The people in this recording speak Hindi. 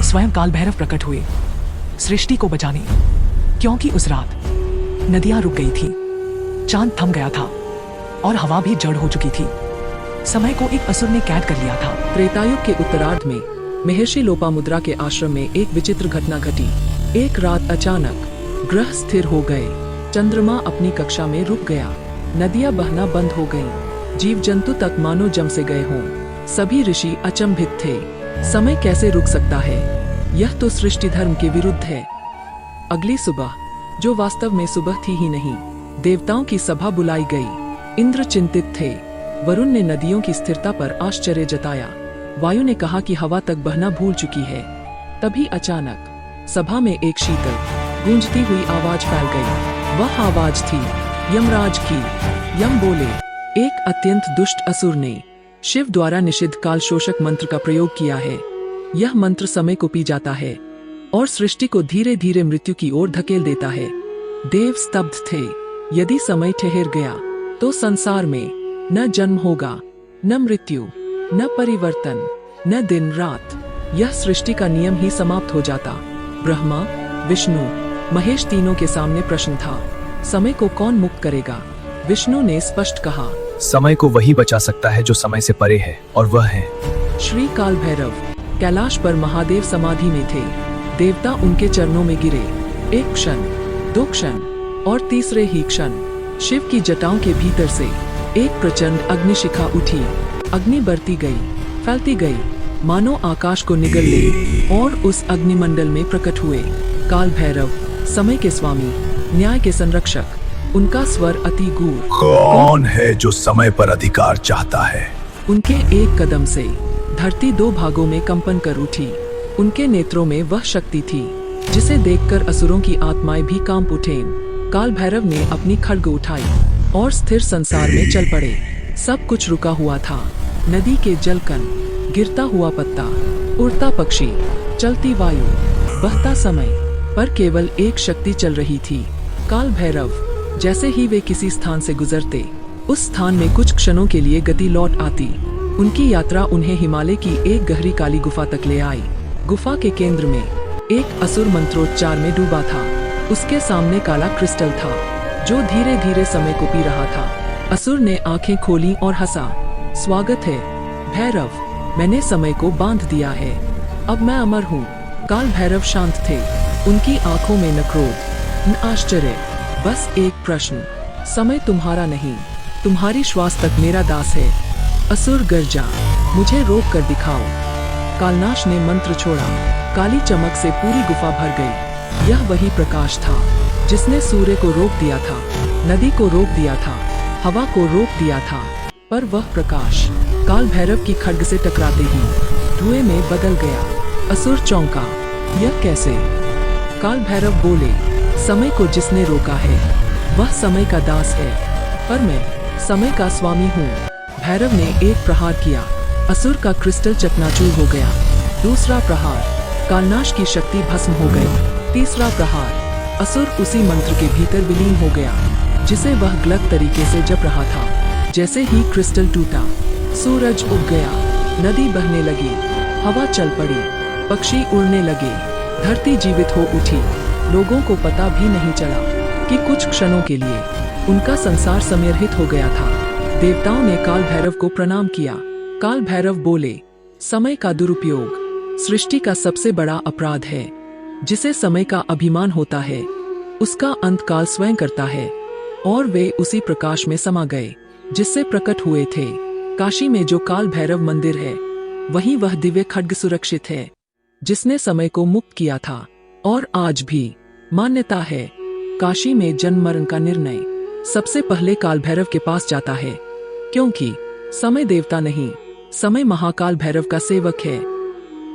स्वयं काल भैरव प्रकट हुए सृष्टि को बचाने, क्योंकि उस रात नदियां रुक गई थी, चांद थम गया था और हवा भी जड़ हो चुकी थी। समय को एक असुर ने कैद कर लिया था। त्रेतायुग के उत्तरार्ध में महर्षि लोपामुद्रा के आश्रम में एक विचित्र घटना घटी। एक रात अचानक ग्रह स्थिर हो गए, चंद्रमा अपनी कक्षा में रुक गया, नदियां बहना बंद हो गईं, जीव जंतु तक मानो जम से गए हों। सभी ऋषि अचंभित थे, समय कैसे रुक सकता है, यह तो सृष्टि धर्म के विरुद्ध है। अगली सुबह, जो वास्तव में सुबह थी ही नहीं, देवताओं की सभा बुलाई गई। इंद्र चिंतित थे, वरुण ने नदियों की स्थिरता पर आश्चर्य जताया, वायु ने कहा कि हवा तक बहना भूल चुकी है। तभी अचानक सभा में एक शीतल गूंजती हुई आवाज फैल गई। वह आवाज थी यमराज की। यम बोले, एक अत्यंत दुष्ट असुर ने शिव द्वारा निषिद्ध काल शोषक मंत्र का प्रयोग किया है। यह मंत्र समय को पी जाता है और सृष्टि को धीरे धीरे मृत्यु की ओर धकेल देता है। देव स्तब्ध थे। यदि समय ठहर गया तो संसार में न जन्म होगा, न मृत्यु, न परिवर्तन, न दिन रात। यह सृष्टि का नियम ही समाप्त हो जाता। ब्रह्मा, विष्णु, महेश तीनों के सामने प्रश्न था, समय को कौन मुक्त करेगा? विष्णु ने स्पष्ट कहा, समय को वही बचा सकता है जो समय से परे है, और वह है श्री काल भैरव। कैलाश पर महादेव समाधि में थे। देवता उनके चरणों में गिरे। एक क्षण, दो क्षण और तीसरे ही क्षण शिव की जटाओं के भीतर से एक प्रचंड अग्निशिखा उठी। अग्नि बढ़ती गई, फैलती गई, मानो आकाश को निगल ले, और उस अग्निमंडल में प्रकट हुए काल भैरव, समय के स्वामी, न्याय के संरक्षक। उनका स्वर अति गूढ़, कौन है जो समय पर अधिकार चाहता है? उनके एक कदम से धरती दो भागों में कंपन कर उठी। उनके नेत्रों में वह शक्ति थी जिसे देखकर असुरों की आत्माएं भी कांप उठें। काल भैरव ने अपनी खड्ग उठाई और स्थिर संसार में चल पड़े। सब कुछ रुका हुआ था। नदी के जलकण, गिरता हुआ पत्ता, उड़ता पक्षी, चलती वायु, बहता समय, पर केवल एक शक्ति चल रही थी, काल भैरव। जैसे ही वे किसी स्थान से गुजरते, उस स्थान में कुछ क्षणों के लिए गति लौट आती। उनकी यात्रा उन्हें हिमालय की एक गहरी काली गुफा तक ले आई। गुफा के केंद्र में एक असुर मंत्रोच्चार में डूबा था। उसके सामने काला क्रिस्टल था जो धीरे धीरे समय को पी रहा था। असुर ने आंखें खोली और हंसा, स्वागत है भैरव, मैंने समय को बांध दिया है, अब मैं अमर हूँ। काल भैरव शांत थे, उनकी आंखों में न क्रोध न आश्चर्य, बस एक प्रश्न, समय तुम्हारा नहीं, तुम्हारी श्वास तक मेरा दास है। असुर गर्जा, मुझे रोक कर दिखाओ। कालनाश ने मंत्र छोड़ा, काली चमक से पूरी गुफा भर गई। यह वही प्रकाश था जिसने सूर्य को रोक दिया था, नदी को रोक दिया था, हवा को रोक दिया था, पर वह प्रकाश काल भैरव की खड्ग से टकराते ही धुएं में बदल गया। असुर चौंका, यह कैसे? काल भैरव बोले, समय को जिसने रोका है वह समय का दास है, पर मैं समय का स्वामी हूँ। भैरव ने एक प्रहार किया, असुर का क्रिस्टल चकनाचूर हो गया। दूसरा प्रहार, कालनाश की शक्ति भस्म हो गई। तीसरा प्रहार, असुर उसी मंत्र के भीतर विलीन हो गया जिसे वह गलत तरीके से जप रहा था। जैसे ही क्रिस्टल टूटा, सूरज उग गया, नदी बहने लगी, हवा चल पड़ी, पक्षी उड़ने लगे, धरती जीवित हो उठी। लोगों को पता भी नहीं चला कि कुछ क्षणों के लिए उनका संसार समर्हित हो गया था। देवताओं ने काल भैरव को प्रणाम किया। काल भैरव बोले, समय का दुरुपयोग सृष्टि का सबसे बड़ा अपराध है। जिसे समय का अभिमान होता है उसका अंत काल स्वयं करता है। और वे उसी प्रकाश में समा गए जिससे प्रकट हुए थे। काशी में जो काल भैरव मंदिर है, वहीं वह दिव्य खड्ग सुरक्षित है जिसने समय को मुक्त किया था। और आज भी मान्यता है, काशी में जन्म मरण का निर्णय सबसे पहले काल भैरव के पास जाता है, क्योंकि समय देवता नहीं, समय महाकाल भैरव का सेवक है।